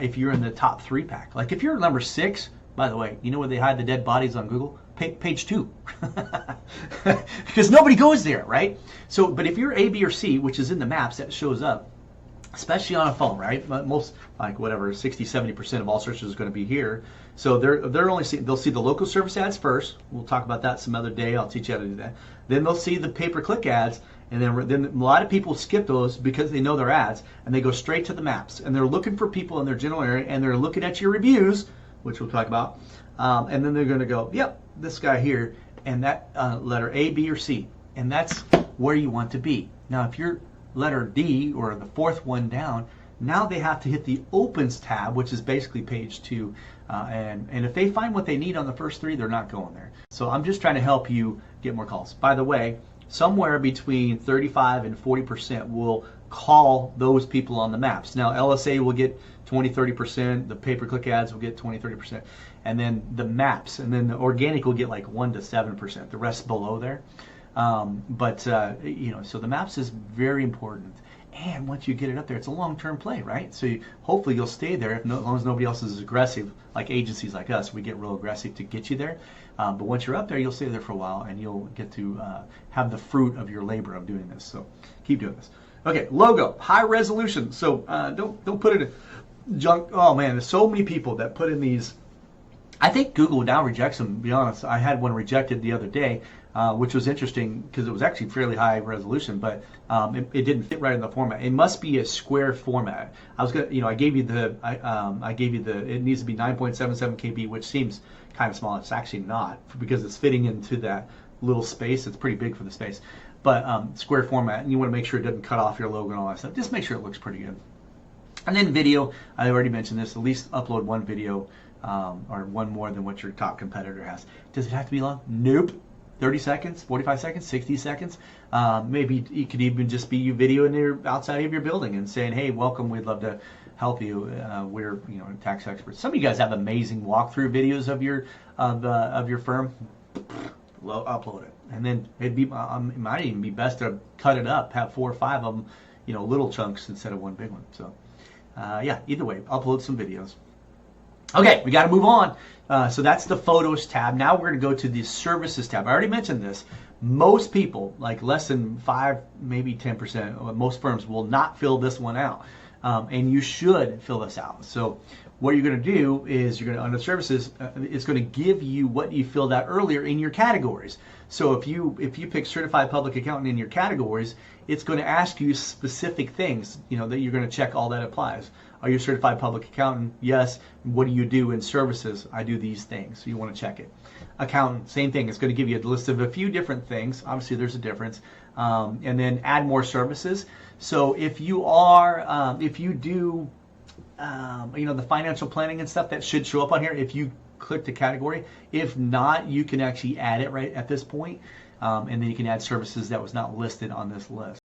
if you're in the top 3 pack. Like if you're number 6, by the way, you know where they hide the dead bodies on Google? Page 2. Because nobody goes there, right? So, but if you're A, B, or C, which is in the maps that shows up, especially on a phone, right? Most, like whatever, 60, 70% of all searches is going to be here. So they're only they'll see the local service ads first. We'll talk about that some other day. I'll teach you how to do that. Then they'll see the pay-per-click ads, and then a lot of people skip those because they know their ads, and they go straight to the maps. And they're looking for people in their general area, and they're looking at your reviews, which we'll talk about. And then they're going to go, yep, this guy here, and that letter A, B, or C. And that's where you want to be. Now, if you're letter D, or the 4th one down, now they have to hit the opens tab, which is basically page 2. And if they find what they need on the first 3, they're not going there. So I'm just trying to help you get more calls. By the way, somewhere between 35 and 40% will call those people on the maps. Now, LSA will get 20, 30%. The pay-per-click ads will get 20, 30%. And then the maps, and then the organic will get like 1 to 7%. The rest below there. So the maps is very important. And once you get it up there, it's a long-term play, right? So hopefully you'll stay there as long as nobody else is aggressive, like agencies like us. We get real aggressive to get you there. But once you're up there, you'll stay there for a while, and you'll get to have the fruit of your labor of doing this. So keep doing this. Okay, logo, high resolution. So don't put it in junk. Oh man, there's so many people that put in these. I think Google now rejects them, to be honest. I had one rejected the other day, which was interesting because it was actually fairly high resolution, but it didn't fit right in the format. It must be a square format. I gave you the, it needs to be 9.77 KB, which seems kind of small. It's actually not, because it's fitting into that little space. It's pretty big for the space, but square format, and you want to make sure it doesn't cut off your logo and all that stuff. Just make sure it looks pretty good. And then video, I already mentioned this, at least upload 1 video or 1 more than what your top competitor has. Does it have to be long? Nope. 30 seconds, 45 seconds, 60 seconds. Maybe it could even just be you videoing outside of your building and saying, hey, welcome, we'd love to help you. We're tax experts. Some of you guys have amazing walkthrough videos of your firm. Upload it. And then it might even be best to cut it up, have 4 or 5 of them, little chunks instead of 1 big one. So yeah, either way, upload some videos. Okay, we got to move on. So that's the Photos tab. Now we're going to go to the Services tab. I already mentioned this. Most people, like less than 5, maybe 10%, most firms will not fill this one out. And you should fill this out. So what you're going to do is you're going to, under Services, it's going to give you what you filled out earlier in your categories. So if you pick Certified Public Accountant in your categories, it's going to ask you specific things, that you're going to check all that applies. Are you a certified public accountant? Yes. What do you do in services? I do these things. So you want to check it. Accountant, same thing. It's going to give you a list of a few different things. Obviously, there's a difference. And then add more services. So if you do, the financial planning and stuff, that should show up on here if you click the category. If not, you can actually add it right at this point. And then you can add services that was not listed on this list.